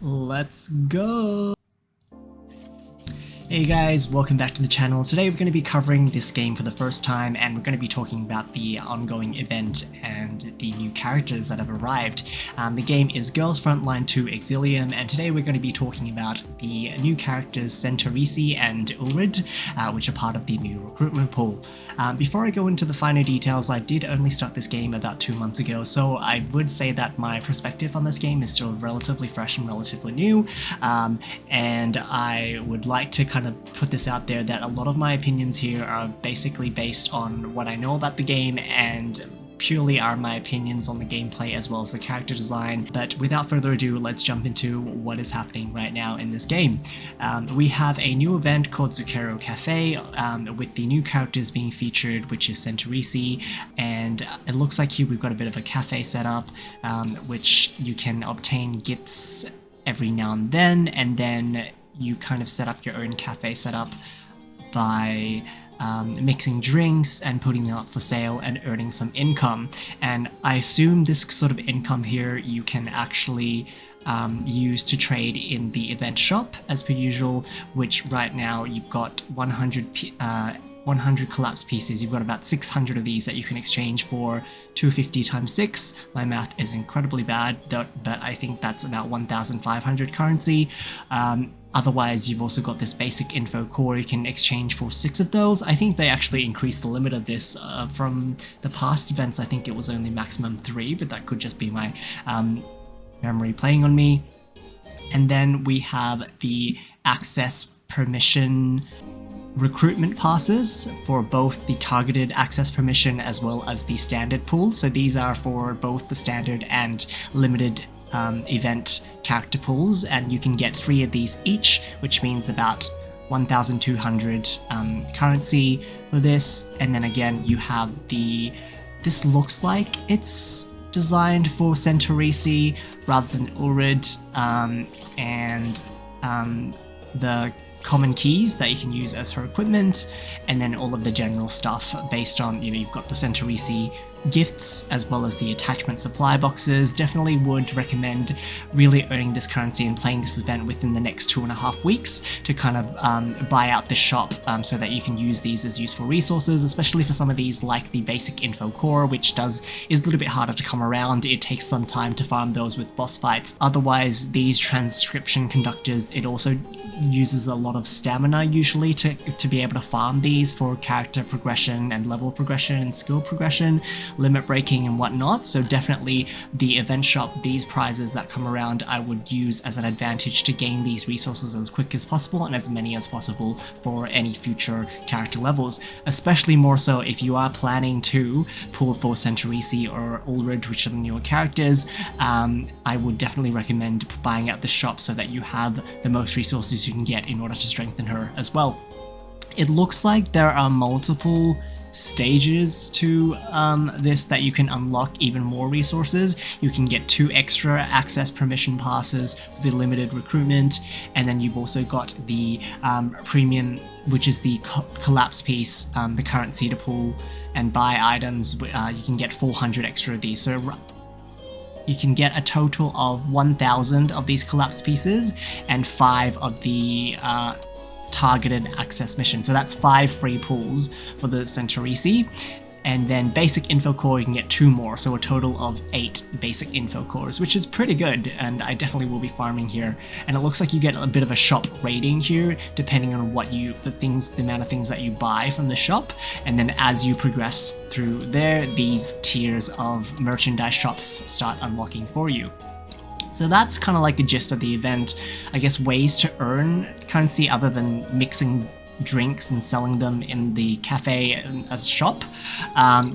Let's go! Hey guys, welcome back to the channel. Today we're going to be covering this game for the first time, and we're going to be talking about the ongoing event and the new characters that have arrived. The game is Girls Frontline 2 Exilium, and today we're going to be talking about the new characters Centaurissi and Ulrid, which are part of the new recruitment pool. Before I go into the finer details, I did only start this game about 2 months ago, so I would say that my perspective on this game is still relatively fresh and relatively new, and I would like to kind of put this out there that a lot of my opinions here are basically based on what I know about the game and purely are my opinions on the gameplay as well as the character design. But without further ado, let's jump into what is happening right now in this game. We have a new event called Zucchero Cafe with the new characters being featured, which is Centaurissi, and it looks like here we've got a bit of a cafe set up, which you can obtain gifts every now and then you kind of set up your own cafe setup by mixing drinks and putting them up for sale and earning some income. And I assume this sort of income here you can actually use to trade in the event shop as per usual, which right now you've got 100 collapsed pieces. You've got about 600 of these that you can exchange for 250 times 6. My math is incredibly bad, but I think that's about 1,500 currency. Otherwise, you've also got this basic info core you can exchange for 6 of those. I think they actually increased the limit of this from the past events. I think it was only maximum 3, but that could just be my memory playing on me. And then we have the access permission recruitment passes for both the targeted access permission as well as the standard pool. So these are for both the standard and limited event character pools, and you can get 3 of these each, which means about 1,200 currency for this. And then again you have this looks like it's designed for Centaurissi rather than Ulrid, and the common keys that you can use as her equipment, and then all of the general stuff based on, you've got the Centaurissi gifts as well as the attachment supply boxes. Definitely would recommend really earning this currency and playing this event within the next 2.5 weeks to kind of buy out the shop so that you can use these as useful resources, especially for some of these like the basic info core, which is a little bit harder to come around. It takes some time to farm those with boss fights. Otherwise, these transcription conductors, it also uses a lot of stamina usually to be able to farm these for character progression and level progression and skill progression, limit breaking and whatnot. So definitely the event shop, these prizes that come around, I would use as an advantage to gain these resources as quick as possible and as many as possible for any future character levels, especially more so if you are planning to pull for Centaurissi or Ulrid, which are the newer characters. I would definitely recommend buying out the shop so that you have the most resources you can get in order to strengthen her as well. It looks like there are multiple stages to this that you can unlock even more resources. You can get 2 extra access permission passes for the limited recruitment, and then you've also got the premium, which is the collapse piece, the currency to pull and buy items. You can get 400 extra of these, so you can get a total of 1,000 of these collapse pieces and 5 of the targeted access mission. So that's 5 free pools for the Centaurissi, and then basic info core you can get 2 more, so a total of 8 basic info cores, which is pretty good, and I definitely will be farming here. And it looks like you get a bit of a shop rating here depending on what the amount of things that you buy from the shop, and then as you progress through there, these tiers of merchandise shops start unlocking for you. So that's kind of like the gist of the event. I guess ways to earn currency other than mixing drinks and selling them in the cafe as a shop.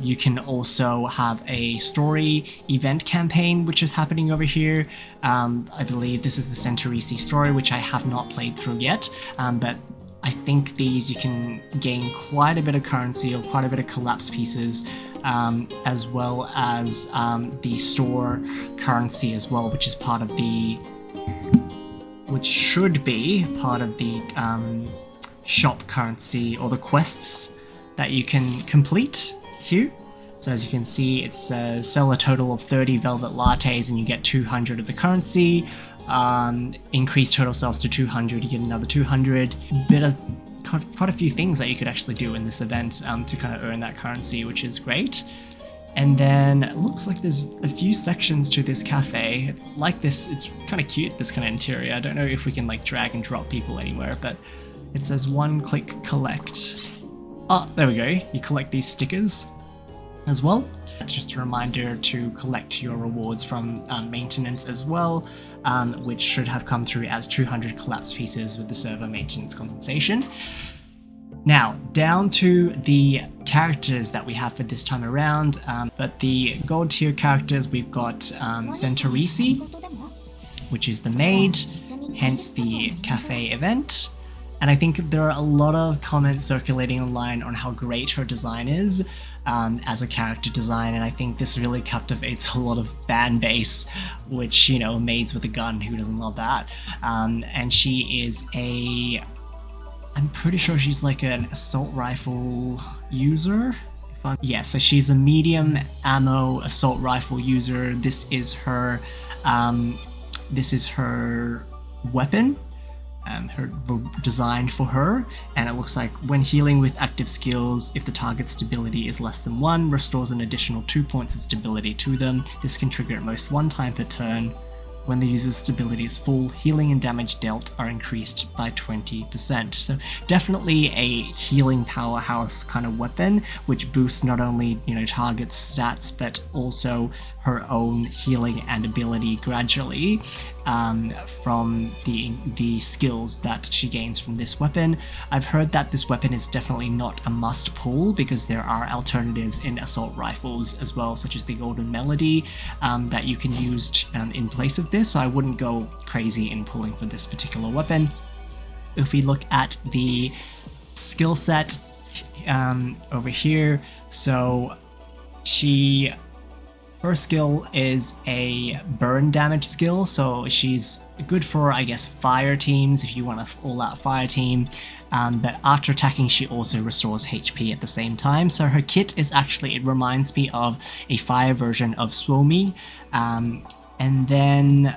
You can also have a story event campaign which is happening over here. I believe this is the Centaurissi story, which I have not played through yet, but I think these you can gain quite a bit of currency or quite a bit of collapse pieces, as well as the store currency as well, which is part of which should be part of the shop currency or the quests that you can complete here. So as you can see, it says sell a total of 30 velvet lattes and you get 200 of the currency. increase total sales to 200, you get another 200. Quite a few things that you could actually do in this event to kind of earn that currency, which is great. And then it looks like there's a few sections to this cafe. Like this, it's kind of cute, this kind of interior. I don't know if we can like drag and drop people anywhere, but it says one click collect. Oh, there we go. You collect these stickers as well. It's just a reminder to collect your rewards from maintenance as well, which should have come through as 200 collapse pieces with the server maintenance compensation. Now, down to the characters that we have for this time around, but the gold tier characters, we've got Centaurissi, which is the maid, hence the cafe event. And I think there are a lot of comments circulating online on how great her design is as a character design, and I think this really captivates a lot of fan base, which, you know, maids with a gun, who doesn't love that? And she is I'm pretty sure she's like an assault rifle user. Yeah, so she's a medium ammo assault rifle user. This is her weapon, designed for her, and it looks like when healing with active skills, if the target's stability is less than 1, restores an additional 2 points of stability to them. This can trigger at most 1 time per turn. When the user's stability is full, healing and damage dealt are increased by 20%. So definitely a healing powerhouse kind of weapon, which boosts not only, you know, target's stats, but also her own healing and ability gradually from the skills that she gains from this weapon. I've heard that this weapon is definitely not a must pull, because there are alternatives in assault rifles as well, such as the Golden Melody, that you can use in place of this, so I wouldn't go crazy in pulling for this particular weapon. If we look at the skill set over here, so her skill is a burn damage skill, so she's good for, I guess, fire teams if you want an all-out fire team, but after attacking she also restores HP at the same time. So her kit is actually, it reminds me of a fire version of Suomi, and then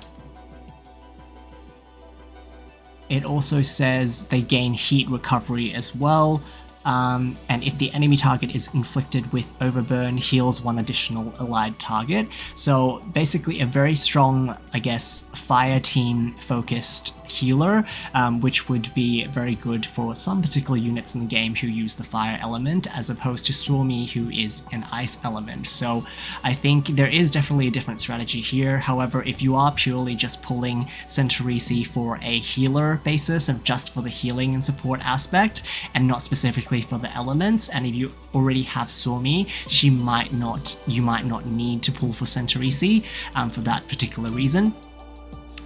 it also says they gain heat recovery as well. And if the enemy target is inflicted with overburn, heals 1 additional allied target. So basically a very strong, I guess, fire team focused healer, which would be very good for some particular units in the game who use the fire element, as opposed to Stormy, who is an ice element. So I think there is definitely a different strategy here. However, if you are purely just pulling Centaurissi for a healer basis and just for the healing and support aspect, and not specifically for the elements, and if you already have Suomi, you might not need to pull for Centaurissi for that particular reason.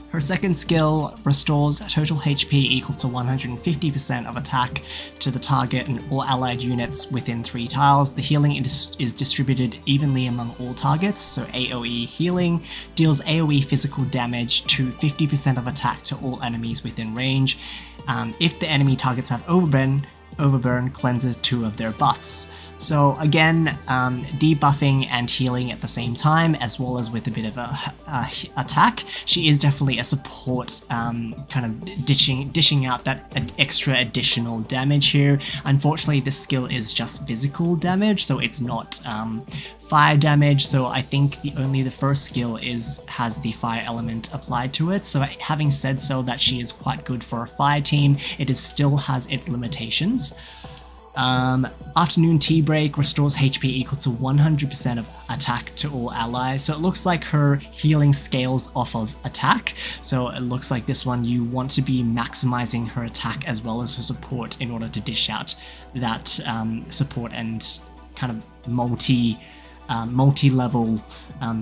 Her second skill restores total HP equal to 150% of attack to the target and all allied units within 3 tiles. The healing is distributed evenly among all targets, so AoE healing deals AoE physical damage to 50% of attack to all enemies within range. If the enemy targets have Overburn cleanses 2 of their buffs. So again, debuffing and healing at the same time, as well as with a bit of a attack. She is definitely a support, kind of dishing out that extra additional damage here. Unfortunately, this skill is just physical damage, so it's not fire damage, so I think only the first skill has the fire element applied to it. So having said so that she is quite good for a fire team, it still has its limitations. Afternoon Tea Break restores HP equal to 100% of attack to all allies. So it looks like her healing scales off of attack. So it looks like this one you want to be maximizing her attack as well as her support in order to dish out that support and kind of multi-level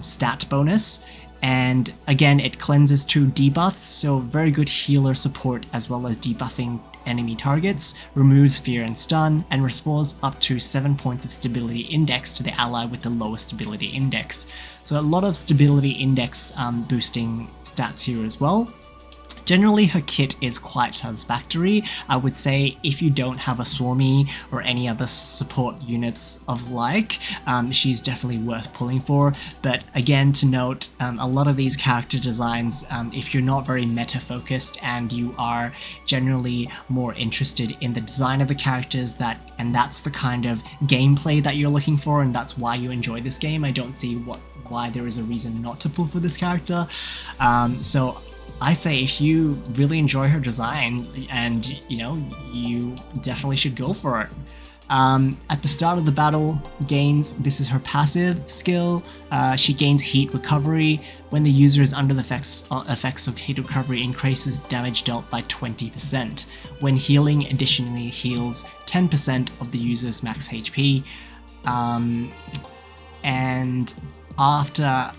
stat bonus. And again, it cleanses 2 debuffs, so very good healer support as well as debuffing enemy targets, removes fear and stun, and restores up to 7 points of stability index to the ally with the lowest stability index. So a lot of stability index boosting stats here as well. Generally, her kit is quite satisfactory. I would say if you don't have a Swarmy or any other support units of like, she's definitely worth pulling for. But again, to note, a lot of these character designs, if you're not very meta focused and you are generally more interested in the design of the characters, and that's the kind of gameplay that you're looking for, and that's why you enjoy this game, I don't see why there is a reason not to pull for this character. So I say if you really enjoy her design, and you definitely should go for it. At the start of the battle, this is her passive skill. She gains heat recovery. When the user is under the effects of heat recovery, increases damage dealt by 20%. When healing, additionally heals 10% of the user's max HP. And after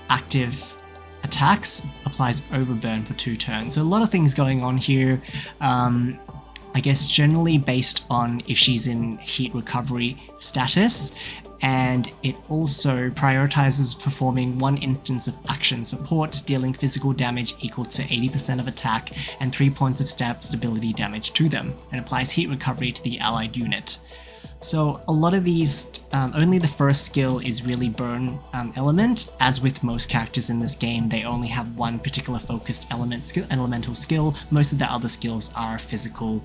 active attacks, applies overburn for 2 turns. So a lot of things going on here. I guess generally based on if she's in heat recovery status, and it also prioritizes performing 1 instance of action support, dealing physical damage equal to 80% of attack and 3 points of stability damage to them, and applies heat recovery to the allied unit. So a lot of these, only the first skill is really burn element. As with most characters in this game, they only have one particular focused elemental skill. Most of the other skills are physical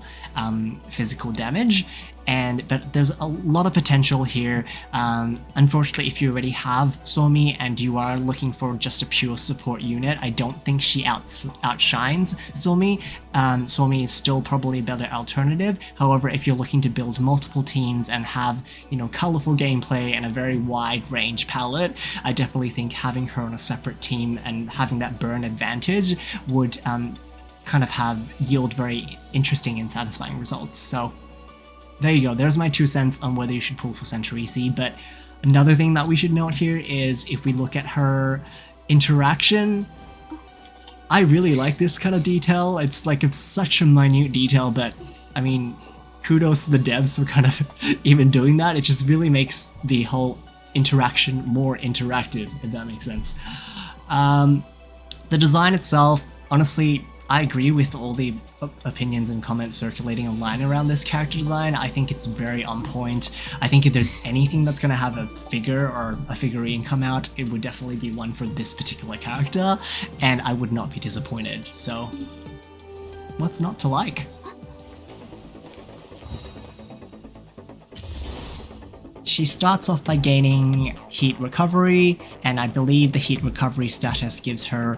damage. But there's a lot of potential here. Unfortunately, if you already have Somi and you are looking for just a pure support unit, I don't think she outshines Somi. Somi is still probably a better alternative. However, if you're looking to build multiple teams and have, colorful gameplay and a very wide range palette, I definitely think having her on a separate team and having that burn advantage would kind of yield very interesting and satisfying results. So there you go, there's my 2 cents on whether you should pull for Centaurissi. But another thing that we should note here is if we look at her interaction, I really like this kind of detail. It's like such a minute detail, but I mean, kudos to the devs for kind of even doing that. It just really makes the whole interaction more interactive, if that makes sense. The design itself, honestly, I agree with all the opinions and comments circulating online around this character design. I think it's very on point. I think if there's anything that's going to have a figure or a figurine come out, it would definitely be one for this particular character, and I would not be disappointed. So, what's not to like? She starts off by gaining heat recovery, and I believe the heat recovery status gives her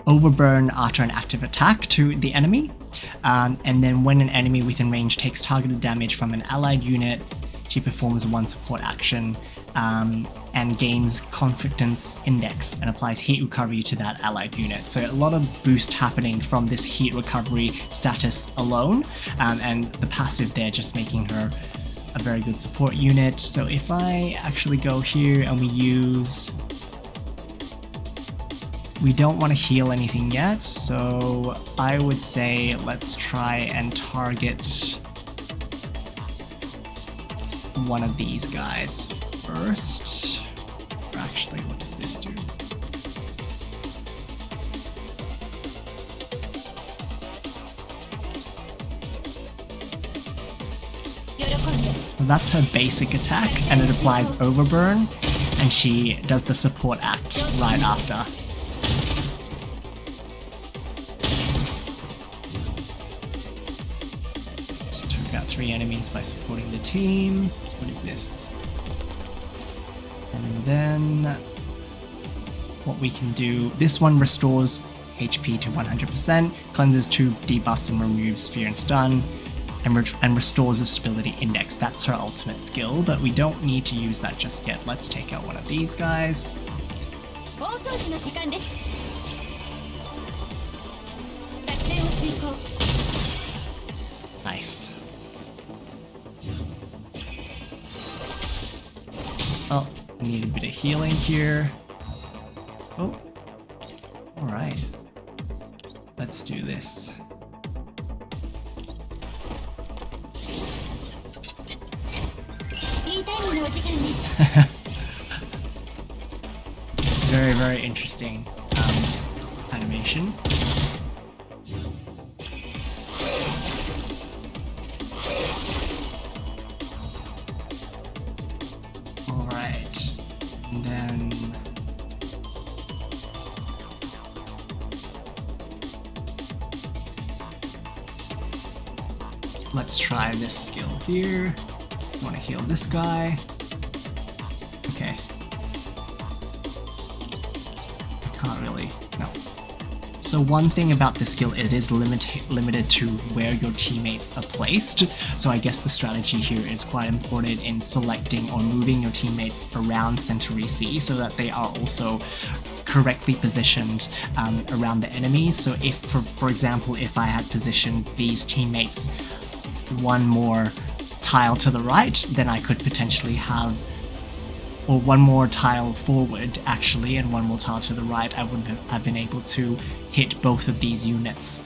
overburn after an active attack to the enemy, and then when an enemy within range takes targeted damage from an allied unit, she performs 1 support action and gains confidence index and applies heat recovery to that allied unit. So a lot of boost happening from this heat recovery status alone, and the passive there just making her a very good support unit. So if I actually go here and we don't want to heal anything yet, so I would say let's try and target one of these guys first. Or actually, what does this do? That's her basic attack, and it applies overburn, and she does the support act right after. Just took out 3 enemies by supporting the team. What is this? And then what we can do, this one restores HP to 100%, cleanses 2 debuffs and removes fear and stun, and restores the stability index. That's her ultimate skill, but we don't need to use that just yet. Let's take out one of these guys. Nice. Oh, I need a bit of healing here. Oh, alright. Let's do this. Very, very interesting animation. let's try this skill here. I want to heal this guy. Okay. I can't really, no. So one thing about this skill, it is limited to where your teammates are placed. So I guess the strategy here is quite important in selecting or moving your teammates around Centaurissi so that they are also correctly positioned around the enemy. So if, for example, if I had positioned these teammates one more tile to the right, then I could potentially have, or one more tile forward actually, and one more tile to the right, I would have been able to hit both of these units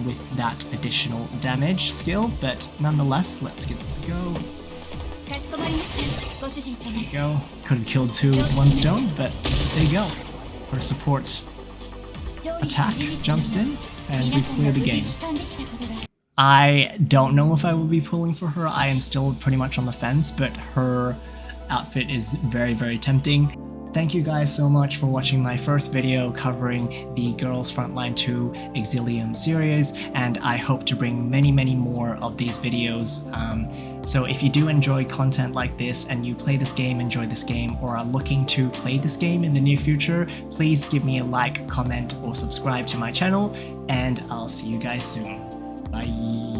with that additional damage skill. But nonetheless, let's give this a go. There you go. Could have killed two with one stone, but there you go. Her support attack jumps in, and we clear the game. I don't know if I will be pulling for her. I am still pretty much on the fence, but her outfit is very, very tempting. Thank you guys so much for watching my first video covering the Girls Frontline 2 Exilium series, and I hope to bring many, many more of these videos. So if you do enjoy content like this and you play this game, enjoy this game, or are looking to play this game in the near future, please give me a like, comment, or subscribe to my channel, and I'll see you guys soon. Bye!